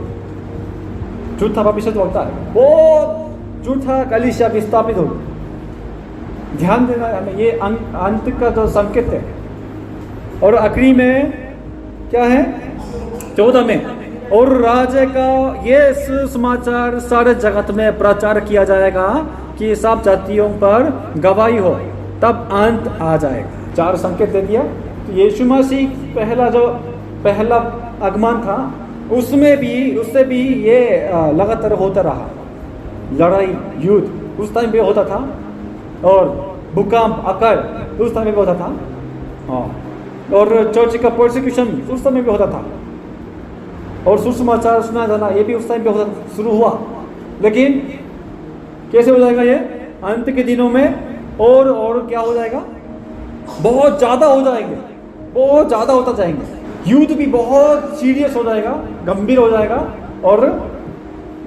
झूठा भविष्यद्वक्ता है, बहुत झूठा कलीसिया विस्थापित होगी। ध्यान देना है हमें, ये अंत का जो संकेत है। और आखिरी में क्या है? 14 में, और राज्य का ये सुसमाचार सारे जगत में प्रचार किया जाएगा कि सब जातियों पर गवाही हो, तब अंत आ जाएगा। 4 संकेत दे दिया। तो यीशु मसीह पहला आगमन था, उससे भी ये लगातार होता रहा। लड़ाई युद्ध उस टाइम पे होता था, और भूकंप अकाल उस टाइम पे होता था, और चर्च का प्रोसिक्यूशन उस समय पे होता था, और सुसमाचार सुना जाना ये भी उस टाइम पे होता शुरू हुआ। लेकिन कैसे हो जाएगा ये अंत के दिनों में? और क्या हो जाएगा? बहुत ज्यादा हो जाएंगे, बहुत ज्यादा होता जाएंगे। युद्ध भी बहुत सीरियस हो जाएगा, गंभीर हो जाएगा, और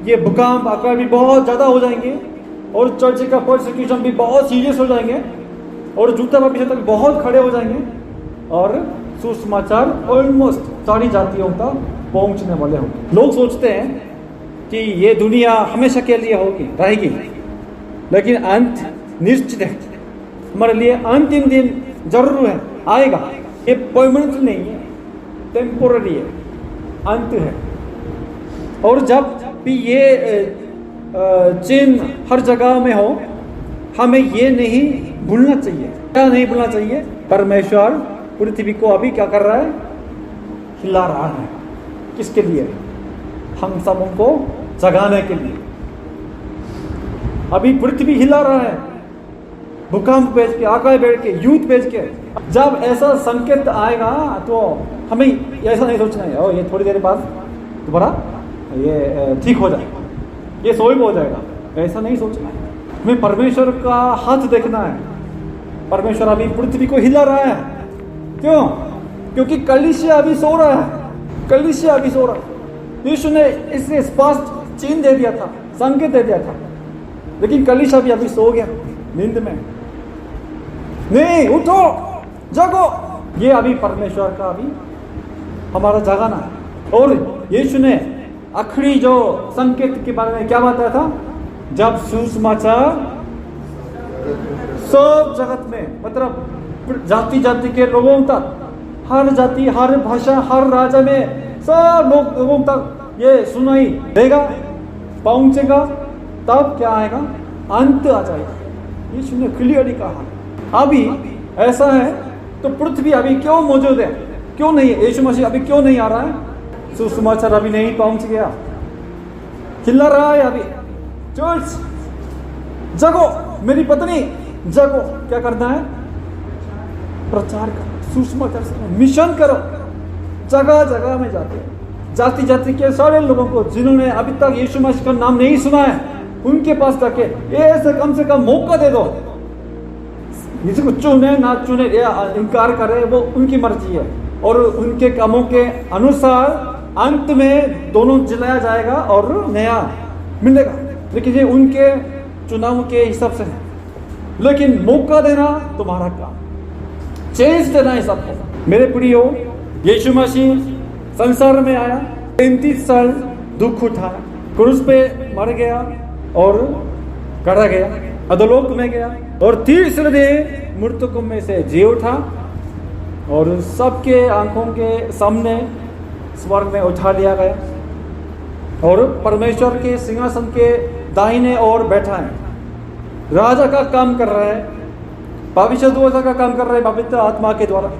ये भूकंप अकाल भी बहुत ज्यादा हो जाएंगे, और चर्च का प्रोसिक्यूशन भी बहुत सीरियस हो जाएंगे, और जूता प्रतिशत तक बहुत खड़े हो जाएंगे, और सुसमाचार ऑलमोस्ट सारी जातियों तक पहुंचने वाले होंगे। लोग सोचते हैं कि ये दुनिया हमेशा के लिए होगी, रहेगी, लेकिन अंत निश्चित है। हमारे लिए अंतिम दिन जरूर है, आएगा। ये परमानेंट नहीं है, टेम्पोररी है, अंत है। और जब भी ये चिन्ह हर जगह में हो, हमें ये नहीं भूलना चाहिए। क्या नहीं भूलना चाहिए? परमेश्वर पृथ्वी को अभी क्या कर रहा है? हिला रहा है। किसके लिए? हम सबों को जगाने के लिए। अभी पृथ्वी हिला रहा है, भूकंप भेज के, आकाश भेज के, युद्ध भेज के। जब ऐसा संकेत आएगा तो हमें ऐसा नहीं सोचना है और ये थोड़ी देर बाद दोबारा ये ठीक हो जाएगा, ये सॉल्व हो जाएगा, ऐसा नहीं सोचना है। हमें परमेश्वर का हाथ देखना है। परमेश्वर अभी पृथ्वी को हिला रहा है। क्यों? क्योंकि कलीसिया अभी सो रहा है, कलीसिया अभी सो रहा है। यीशु ने इससे स्पष्ट चिन्ह दे दिया था, संकेत दे दिया था, लेकिन कलीसिया भी अभी सो गया नींद में। नहीं, उठो, जागो। ये अभी परमेश्वर का अभी हमारा जगाना है। और यीशु ने आखिरी जो संकेत के बारे में क्या बताया था? जब सुसमाचार सब जगत में, मतलब जाति जाति के लोगों तक, हर जाति, हर भाषा, हर राज्य में सब लोगों तक ये सुनाई देगा, पहुंचेगा, तब क्या आएगा? अंत आ जाएगा। यीशु ने क्लियरली कहा। अभी ऐसा है तो पृथ्वी अभी क्यों मौजूद है? क्यों नहीं है? यीशु मसीह अभी क्यों नहीं आ रहा है? सुसमाचार अभी नहीं पहुंच गया, हिला रहा है अभी। चर्च जगो, मेरी पत्नी जगो। क्या करना है? प्रचार करो, सुसमाचार मिशन करो, जगह जगह में जाते, जाति जाति के सारे लोगों को जिन्होंने अभी तक यीशु मसीह का नाम नहीं सुना है, उनके पास जाके ऐसे कम से कम मौका दे दो। किसी को चुने ना चुने या इनकार करे, वो उनकी मर्जी है, और उनके कामों के अनुसार अंत में दोनों जिलाया जाएगा और नया मिलेगा। लेकिन ये उनके चुनाव के हिसाब से है। लेकिन मौका देना तुम्हारा काम, चेंज देना है सबको। मेरे प्रियो, यीशु मसीह संसार में आया, 35 साल दुख उठाया, क्रूस पे मर गया और गड़ा गया, अधोलोक में गया, और तीसरे दिन मृतकों में से जी उठा, और सबके आंखों के सामने स्वर्ग में उठा लिया गया, और परमेश्वर के सिंहासन के दाहिने ओर बैठा है। राजा का काम कर रहा है, भविष्यद्वक्ता का काम कर रहा है पवित्र आत्मा के द्वारा,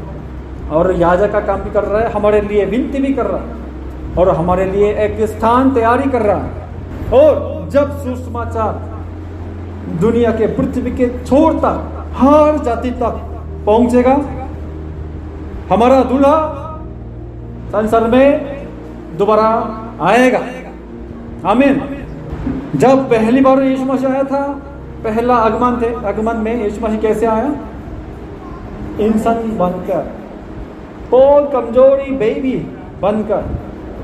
और याजक का काम भी कर रहा है, हमारे लिए विनती भी कर रहा है, और हमारे लिए एक स्थान तैयारी कर रहा है। और जब सुसमाचार दुनिया के, पृथ्वी के छोर तक, हर जाति तक पहुंचेगा, हमारा दूल्हा संसार में दोबारा आएगा। आमीन। जब पहली बार यीशु मसीह आया था, पहला आगमन में यीशु मसीह कैसे आया? इंसान बनकर, बहुत कमजोरी बेबी बनकर,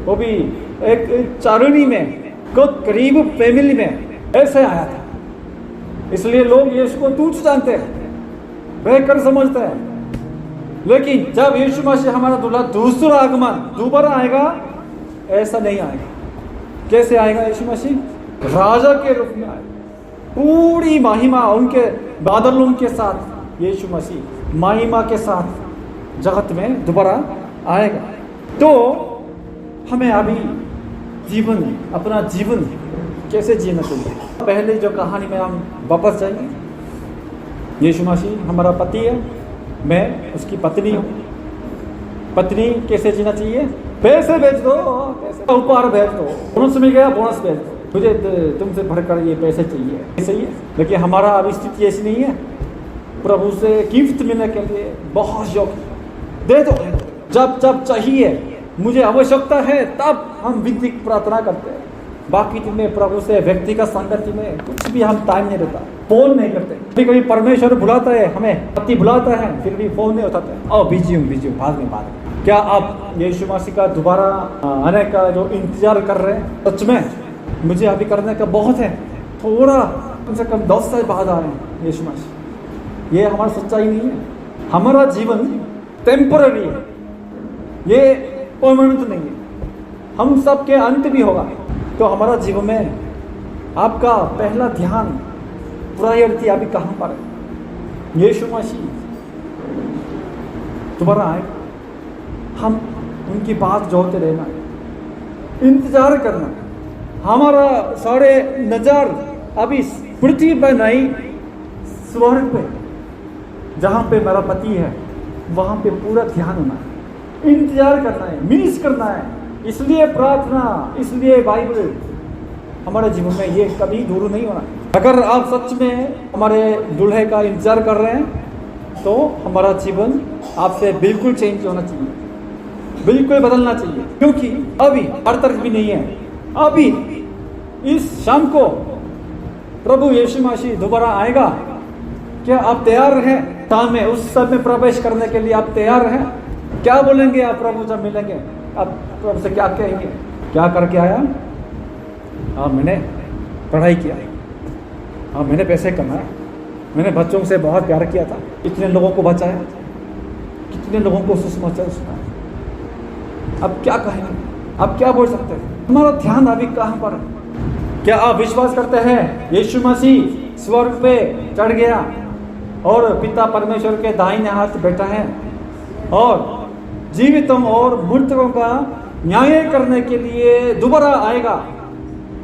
वो भी एक चारणी में, करीब फैमिली में ऐसे आया था। इसलिए लोग यीशु को तुच्छ जानते हैं, बेहतर समझते हैं। लेकिन जब यीशु मसीह हमारा दूल्हा दूसरा आगमन दोबारा आएगा, ऐसा नहीं आएगा। कैसे आएगा यीशु मसीह? राजा के रूप में आएगा, पूरी महिमा उनके बादलों के साथ। यीशु मसीह महिमा के साथ जगत में दोबारा आएगा। तो हमें अभी अपना जीवन कैसे जीना चाहिए? पहले जो कहानी में हम वापस जाएंगे। यीशु मसीह हमारा पति है, मैं उसकी पत्नी हूँ। पत्नी कैसे जीना चाहिए? पैसे भेज दो, पैसे उपहार भेज दो, बोनस मिल गया बोनस भेज दो, मुझे तुमसे भरकर ये पैसे चाहिए, सही है। लेकिन हमारा अभी स्थिति ऐसी नहीं है। प्रभु से गिफ्ट मिलने के लिए बहुत शौक दे दो, जब जब चाहिए, मुझे आवश्यकता है तब हम विनती प्रार्थना करते हैं। बाकी दिन में प्रभु से व्यक्तिगत संगति में कुछ भी हम टाइम नहीं देता, फोन नहीं करते। कभी कभी परमेश्वर बुलाता है, हमें पति बुलाता है, फिर भी फोन नहीं उठाते। और बिजी हूँ, बाद में। क्या आप यीशु मसीह का दोबारा आने का जो इंतजार कर रहे हैं? सच में मुझे अभी करने का बहुत है, थोड़ा कम से कम 10 साल बाद आ रहे हैं यीशु मसीह। ये हमारा सच्चाई नहीं है। हमारा जीवन टेम्पररी है, ये परमानेंट नहीं है। हम सब के अंत भी होगा। तो हमारा जीवन में आपका पहला ध्यान, प्रायोरिटी अभी कहाँ पर है? यीशु मसीह दोबारा आए, हम उनकी बात जोड़ते रहना, इंतजार करना। हमारा सारे नजर अभी पृथ्वी पर नहीं, स्वर्ग पे, जहाँ पे मेरा पति है वहाँ पे पूरा ध्यान होना है, इंतजार करना है, मिस करना है। इसलिए प्रार्थना, इसलिए बाइबल हमारे जीवन में ये कभी दूर नहीं होना। अगर आप सच में हमारे दूल्हे का इंतजार कर रहे हैं तो हमारा जीवन आपसे बिल्कुल चेंज होना चाहिए, बिल्कुल बदलना चाहिए। क्योंकि अभी हर तरफ भी नहीं है। अभी इस शाम को प्रभु यीशु मसीह दोबारा आएगा। क्या आप तैयार हैं? शाम में उस सब में प्रवेश करने के लिए आप तैयार हैं? क्या बोलेंगे आप प्रभु जब मिलेंगे? आप प्रभु से क्या कहेंगे? क्या करके आया? मैंने पढ़ाई किया, मैंने पैसे कमाए, मैंने बच्चों से बहुत प्यार किया था, कितने लोगों को बचाया, कितने लोगों को सुसमाचार सुनाया। अब क्या कहेंगे? अब क्या बोल सकते हैं? हमारा ध्यान अभी कहाँ पर है? क्या आप विश्वास करते हैं यीशु मसीह स्वर्ग पे चढ़ गया और पिता परमेश्वर के दाहिने हाथ बैठा है और जीवितों और मृतकों का न्याय करने के लिए दोबारा आएगा?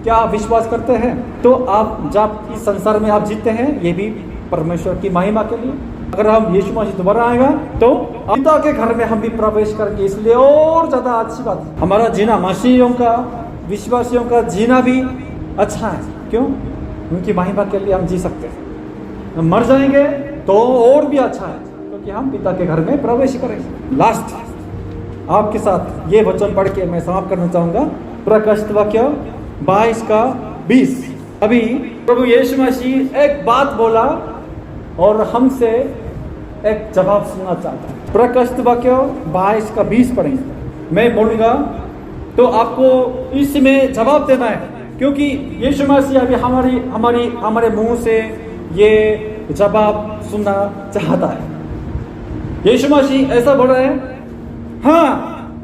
क्या आप विश्वास करते हैं? तो आप जब इस संसार में आप जीते हैं, ये भी परमेश्वर की महिमा के लिए। अगर हम यीशु मसीह दोबारा आएगा तो पिता के घर में हम भी प्रवेश करेंगे, इसलिए और ज्यादा अच्छी बात। हमारा जीना, मसीहियों का, विश्वासियों का जीना भी अच्छा है। क्यों? उनकी महिमा के लिए हम जी सकते हैं। हम मर जाएंगे तो और भी अच्छा है, क्योंकि हम पिता के घर में प्रवेश करेंगे। लास्ट आपके साथ ये वचन पढ़ के मैं समाप्त करना चाहूंगा। प्रकाशित वाक्य 22 का 20। अभी प्रभु यीशु मसीह एक बात बोला और हमसे एक जवाब सुनना चाहता है। प्रकाशित वाक्य 22 का 20 पढ़ेंगे। मैं बोलूंगा तो आपको इसमें जवाब देना है, क्योंकि यीशु मसीह अभी हमारे मुंह से ये जवाब सुनना चाहता है। यीशु मसीह ऐसा बोल रहे हैं, हाँ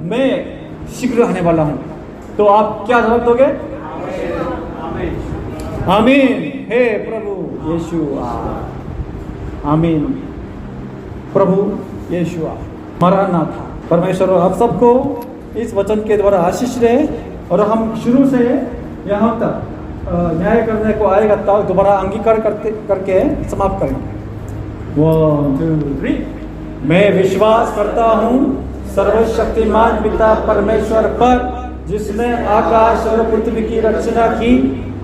मैं शीघ्र आने वाला हूं। तो आप क्या जवाब दोगे? आमीन। हे प्रभु यीशु आमीन। प्रभु यीशु मरनाथा। परमेश्वर आप सबको इस वचन के द्वारा आशीष रहे और हम शुरू से यहाँ तक न्याय करने को आएगा तब दोबारा अंगीकार करके समाप्त करेंगे। 1 2 3। मैं विश्वास करता हूँ सर्वशक्तिमान पिता परमेश्वर पर, जिसने आकाश और पृथ्वी की रचना की,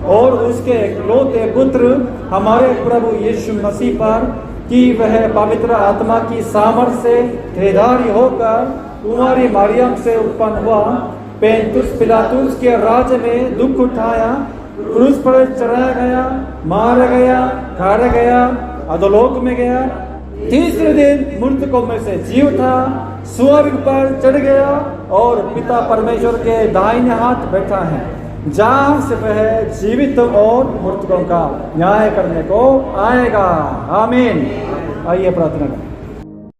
और उसके इकलौते पुत्र हमारे प्रभु यीशु मसीह पर, कि वह पवित्र आत्मा की सामर्थ्य से देहधारी होकर कुमारी मरियम से उत्पन्न हुआ, पेंतुस पिलातुस के राज्य में दुख उठाया, क्रूस पर चढ़ाया गया, मारा गया, गाड़ा गया, अधोलोक में गया, तीसरे दिन मृतकों में से जी उठा, स्वर्ग पर चढ़ गया और पिता परमेश्वर के दाहिने हाथ बैठा है, जहाँ से वह जीवित और मृतकों का न्याय करने को आएगा। आमीन। आइए प्रार्थना करें।